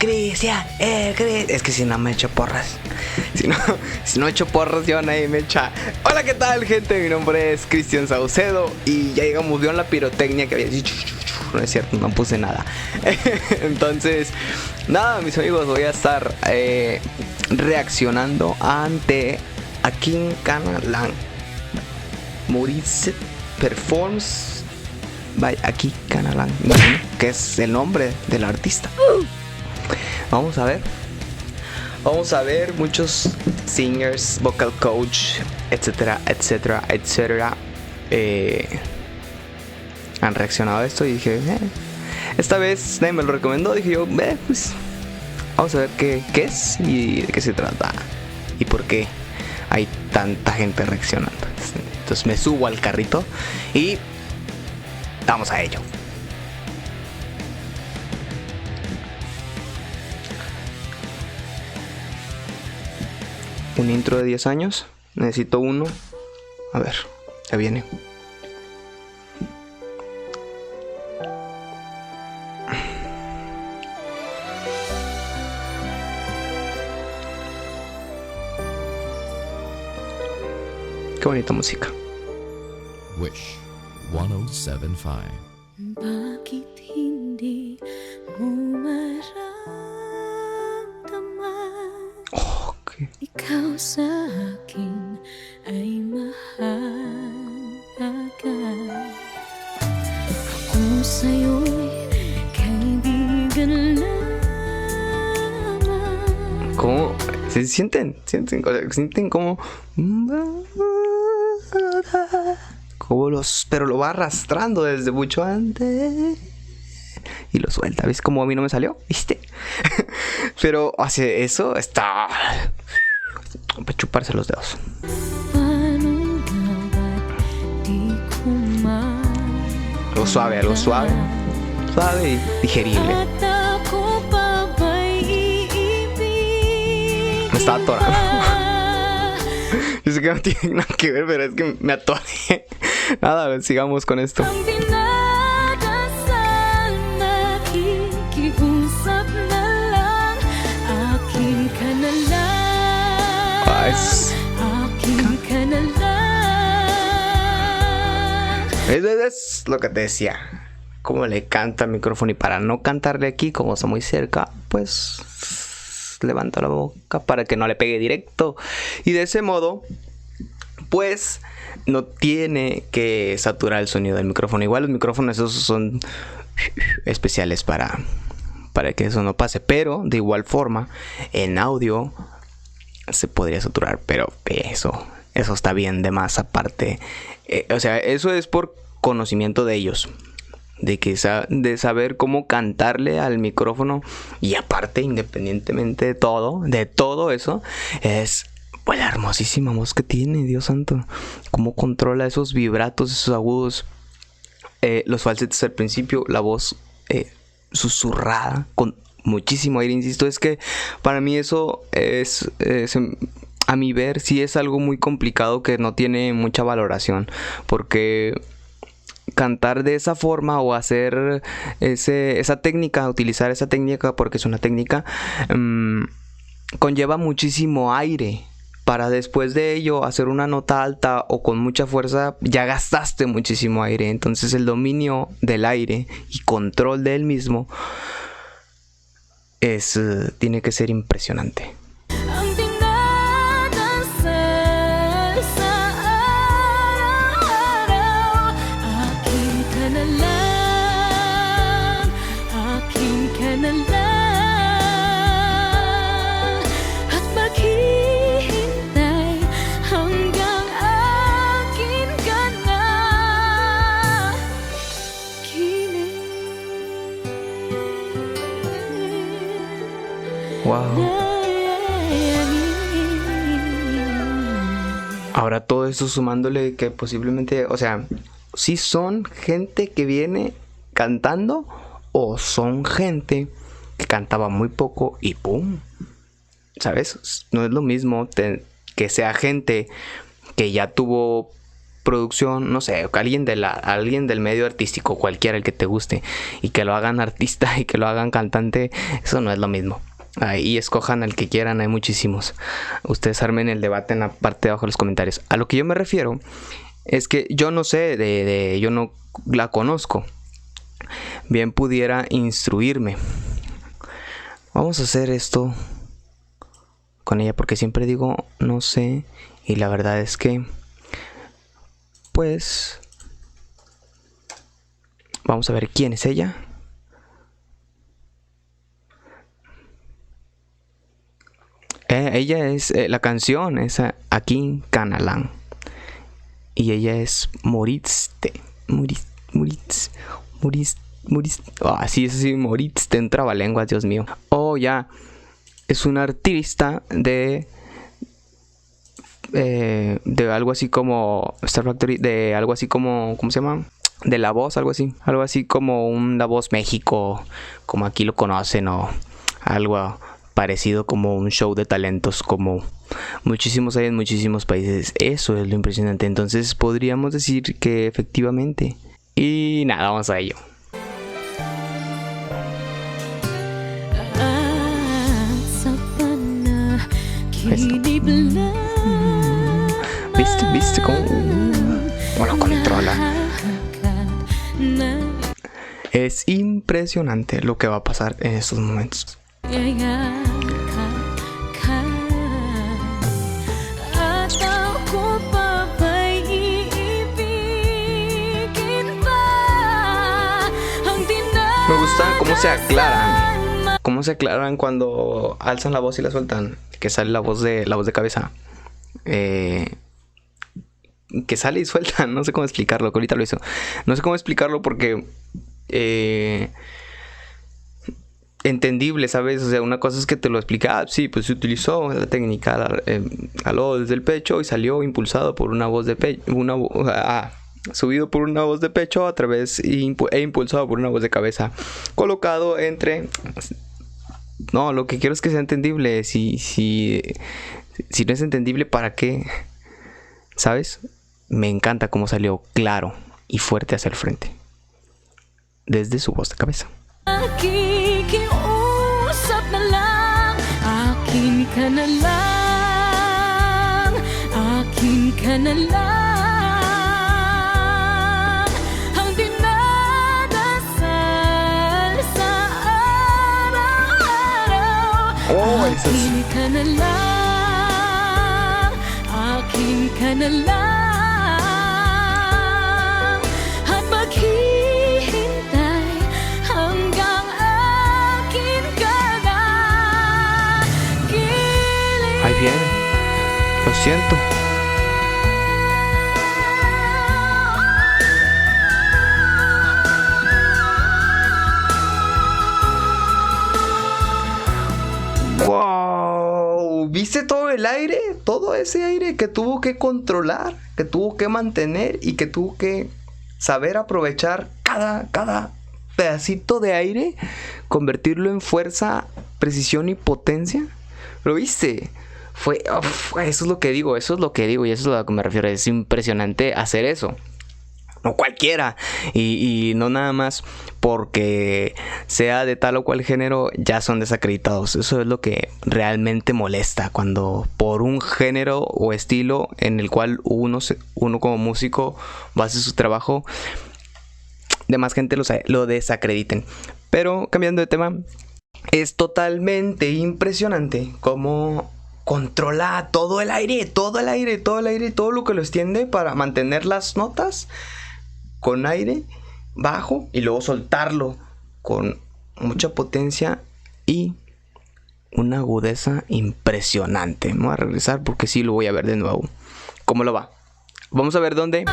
Cristian, Cristian. Es que si no me echo porras. Si no echo porras, yo nadie me echa. Hola, ¿qué tal, gente? Mi nombre es Cristian Saucedo. Y ya llegamos, vieron la pirotecnia que había dicho. No es cierto, no puse nada. Entonces, nada, mis amigos, voy a estar reaccionando ante Akin Kanalan. Maurice Performs by Akin Kanalan, que es el nombre del artista. Vamos a ver muchos singers, vocal coach, etcétera, etcétera, etcétera, han reaccionado a esto y dije, esta vez nadie me lo recomendó. Dije yo, pues vamos a ver qué es y de qué se trata y por qué hay tanta gente reaccionando. Entonces me subo al carrito y vamos a ello. Un intro de 10 años. Necesito uno. A ver, ya viene. Qué bonita música. Wish 1075. Bakit hindi mo maramdaman? Okay. Ikaw sa akin ay mahalaga. Ako sa'yo'y kaibigan lamang. ¿Cómo? ¿Se sienten como pero lo va arrastrando desde mucho antes y lo suelta? ¿Ves cómo a mí no me salió? ¿Viste? Pero hace eso, está para chuparse los dedos. Algo suave y digerible. Me estaba atorando. Yo sé que no tiene nada que ver, pero es que me atoré. Nada, a ver, sigamos con esto. Es lo que te decía. Como le canta el micrófono, y para no cantarle aquí, como está muy cerca, pues levanta la boca para que no le pegue directo. Y de ese modo, pues no tiene que saturar el sonido del micrófono. Igual los micrófonos esos son especiales para que eso no pase. Pero de igual forma, en audio se podría saturar. Pero eso está bien de más aparte. O sea, eso es por conocimiento de ellos. De saber cómo cantarle al micrófono. Y aparte, independientemente de todo eso, es pues la hermosísima voz que tiene, Dios santo. Cómo controla esos vibratos, esos agudos, los falsetes al principio, la voz susurrada con muchísimo aire. Insisto, es que para mí eso es a mi ver, sí es algo muy complicado que no tiene mucha valoración, porque cantar de esa forma o hacer esa técnica, utilizar esa técnica, porque es una técnica, conlleva muchísimo aire. Para después de ello hacer una nota alta o con mucha fuerza, ya gastaste muchísimo aire. Entonces el dominio del aire y control de él mismo tiene que ser impresionante. Wow. Ahora todo eso sumándole que posiblemente, o sea, si son gente que viene cantando o son gente que cantaba muy poco y ¡pum! ¿Sabes? No es lo mismo que sea gente que ya tuvo producción, no sé, alguien del medio artístico, cualquiera el que te guste, y que lo hagan artista y que lo hagan cantante, eso no es lo mismo. Ahí escojan al que quieran, hay muchísimos. Ustedes armen el debate en la parte de abajo de los comentarios. A lo que yo me refiero es que yo no sé, yo no la conozco. Bien pudiera instruirme. Vamos a hacer esto con ella porque siempre digo no sé, y la verdad es que pues vamos a ver quién es ella. Ella es la canción es Akin Kanalan y ella es Moriste sí, Moriste en trabalenguas, Dios mío. Ya es una artista de algo así como Star Factory, de algo así como, ¿cómo se llama? De La Voz, algo así como un La Voz México, como aquí lo conocen, o algo parecido, como un show de talentos, como muchísimos hay en muchísimos países. Eso es lo impresionante. Entonces podríamos decir que efectivamente. Y nada, vamos a ello. ¿Viste cómo lo controla? Es impresionante lo que va a pasar en estos momentos. Me gusta cómo se aclaran cuando alzan la voz y la sueltan, que sale la voz de cabeza, que sale y suelta. No sé cómo explicarlo, que ahorita lo hizo. No sé cómo explicarlo porque entendible, ¿sabes? O sea, una cosa es que te lo explica, sí, pues se utilizó la técnica, jaló desde el pecho y salió impulsado por una voz de pecho, subido por una voz de pecho a través e impulsado por una voz de cabeza, colocado entre... No, lo que quiero es que sea entendible. Si no es entendible, ¿para qué? ¿Sabes? Me encanta cómo salió claro y fuerte hacia el frente, desde su voz de cabeza. Akin ka na lang at maghihintay hanggang akin ka na giling. Ahí viene, lo siento. ¡Wow! ¿Viste todo el aire? Todo ese aire que tuvo que controlar, que tuvo que mantener y que tuvo que saber aprovechar cada pedacito de aire, convertirlo en fuerza, precisión y potencia. ¿Lo viste? Eso es lo que digo y eso es lo que es a lo que me refiero. Es impresionante hacer eso. No cualquiera, y no nada más porque sea de tal o cual género ya son desacreditados. Eso es lo que realmente molesta, cuando por un género o estilo en el cual uno como músico base su trabajo, demás gente lo desacrediten. Pero cambiando de tema, es totalmente impresionante cómo controla todo el aire, todo lo que lo extiende para mantener las notas con aire bajo y luego soltarlo con mucha potencia y una agudeza impresionante. Me voy a regresar porque sí lo voy a ver de nuevo. ¿Cómo lo va? Vamos a ver cuál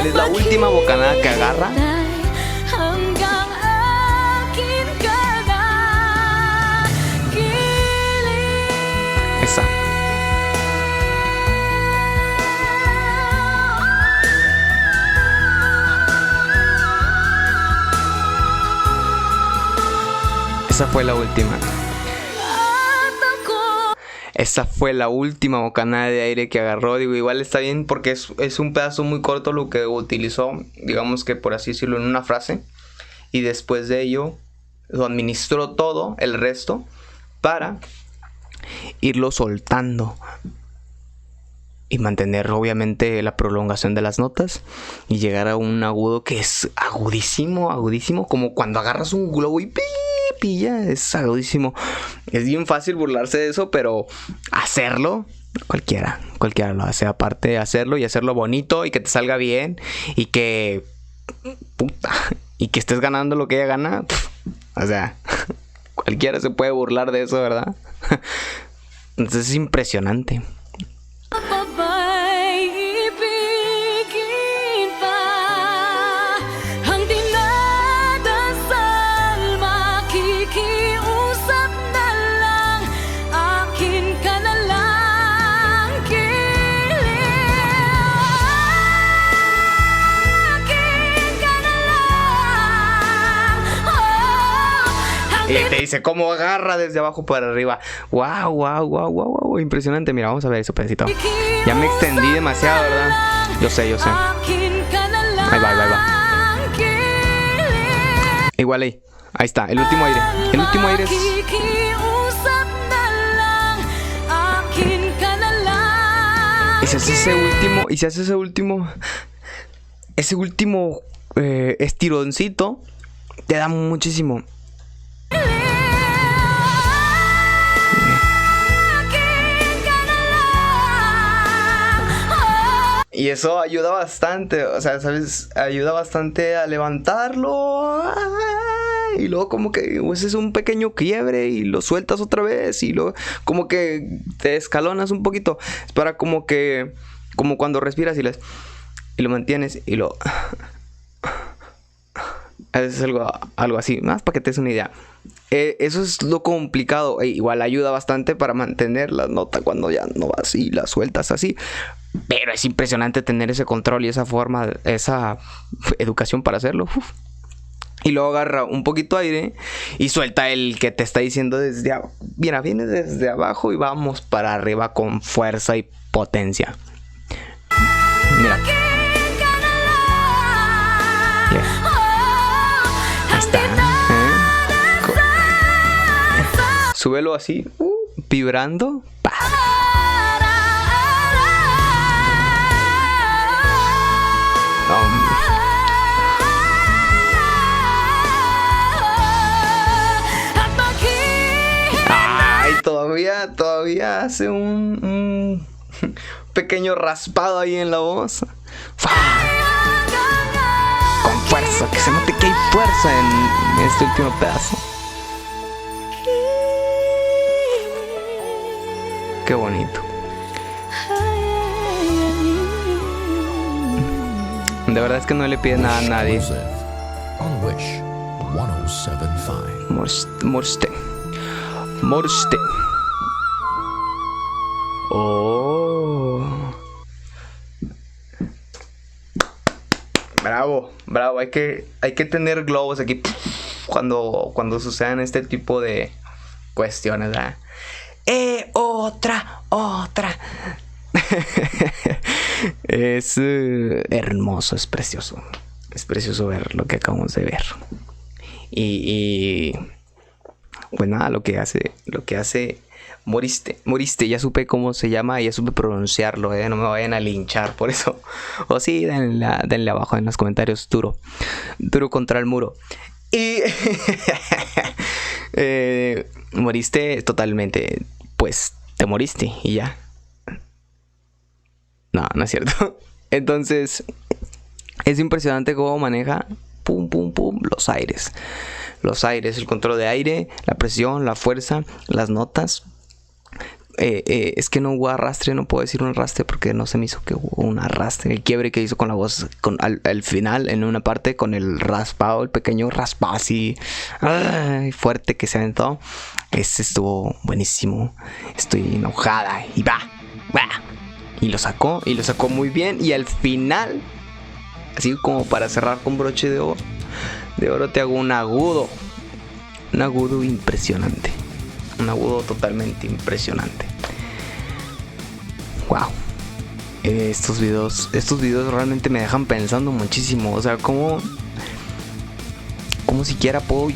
es la última bocanada que agarra. Esa. Esa fue la última. Esa fue la última bocanada de aire que agarró. Digo, igual está bien porque es un pedazo muy corto lo que utilizó, digamos que por así decirlo, en una frase. Y después de ello lo administró todo, el resto, para irlo soltando y mantener obviamente la prolongación de las notas y llegar a un agudo que es agudísimo, agudísimo, como cuando agarras un globo y ya es agudísimo. Es bien fácil burlarse de eso, pero hacerlo cualquiera lo hace. Aparte de hacerlo y hacerlo bonito y que te salga bien y que y que estés ganando lo que ella gana, o sea, cualquiera se puede burlar de eso, ¿verdad? Entonces es impresionante. Babay, ibigin pa ang dinadasal, makikiusap na lang, akin ka na lang, kilig. Akin ka na lang. Y te dice cómo agarra desde abajo para arriba. Wow, impresionante. Mira, vamos a ver ese pedacito. Ya me extendí demasiado, ¿verdad? Yo sé. Ahí va. Igual ahí está, el último aire. El último aire es... Y si haces ese último, estironcito, te da muchísimo. Y eso ayuda bastante, o sea, ¿sabes? Ayuda bastante a levantarlo. Y luego como que es un pequeño quiebre y lo sueltas otra vez. Y luego como que te escalonas un poquito. Es para como cuando respiras y lo mantienes y lo... Es algo así, más para que te des una idea. Eso es lo complicado. Igual ayuda bastante para mantener la nota cuando ya no vas y la sueltas así. Pero es impresionante tener ese control y esa forma, esa educación para hacerlo. Y luego agarra un poquito de aire y suelta el que te está diciendo desde abajo. Mira, viene desde abajo y vamos para arriba con fuerza y potencia. Mira. Ahí está. Súbelo así, vibrando. ¡Pah! Ay, todavía hace un pequeño raspado ahí en la voz. Con fuerza, que se note que hay fuerza en este último pedazo. Qué bonito. De verdad es que no le pide nada a nadie. On Wish 107.5. Morste. Oh. Bravo. Hay que tener globos aquí cuando sucedan este tipo de cuestiones, ¿verdad? Otra. Es hermoso, es precioso. Es precioso ver lo que acabamos de ver. Y pues nada, lo que hace Moriste, ya supe cómo se llama, ya supe pronunciarlo, no me vayan a linchar por eso. O sí, denle abajo en los comentarios, duro contra el muro. Y moriste totalmente, pues te moriste y ya. No es cierto. Entonces es impresionante cómo maneja pum, los aires, el control de aire, la presión, la fuerza, las notas. Es que no hubo arrastre, no puedo decir un arrastre porque no se me hizo que hubo un arrastre. El quiebre que hizo con la voz al final, en una parte, con el raspado, el pequeño raspado así fuerte que se aventó. Ese estuvo buenísimo. Estoy enojada y va. Y lo sacó muy bien. Y al final, así como para cerrar con broche de oro, te hago un agudo impresionante. Un agudo totalmente impresionante. wow. Estos videos realmente me dejan pensando muchísimo. O sea, cómo siquiera puedo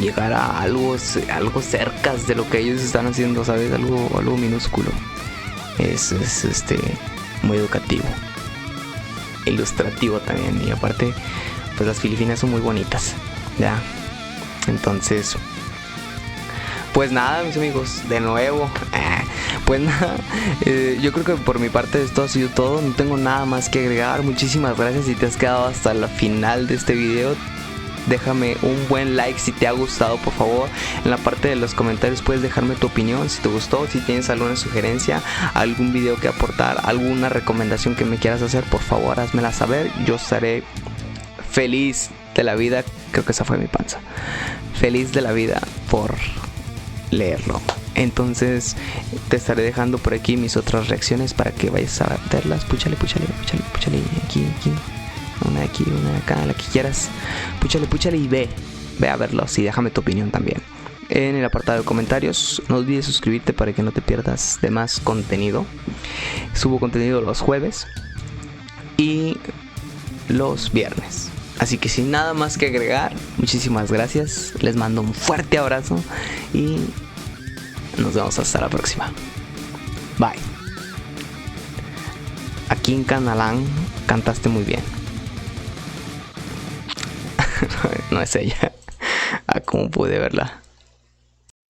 llegar a algo cerca de lo que ellos están haciendo, ¿sabes? Algo minúsculo. Es muy educativo, ilustrativo también. Y aparte, pues las Filipinas son muy bonitas, ya. Entonces, pues nada, mis amigos, de nuevo, pues nada, yo creo que por mi parte esto ha sido todo. No tengo nada más que agregar. Muchísimas gracias si te has quedado hasta la final de este video. Déjame un buen like si te ha gustado, por favor. En la parte de los comentarios puedes dejarme tu opinión si te gustó, si tienes alguna sugerencia, algún video que aportar, alguna recomendación que me quieras hacer, por favor házmela saber. Yo estaré feliz de la vida. Creo que esa fue mi panza. Feliz de la vida por leerlo. Entonces te estaré dejando por aquí mis otras reacciones para que vayas a verlas. Púchale aquí. Una de aquí, una de acá, la que quieras. Púchale y ve a verlos y déjame tu opinión también. En el apartado de comentarios, no olvides suscribirte para que no te pierdas de más contenido. Subo contenido los jueves y los viernes. Así que sin nada más que agregar, muchísimas gracias. Les mando un fuerte abrazo y nos vemos hasta la próxima. Bye. Aquí en Canalán cantaste muy bien. No es ella. ¿Cómo pude verla?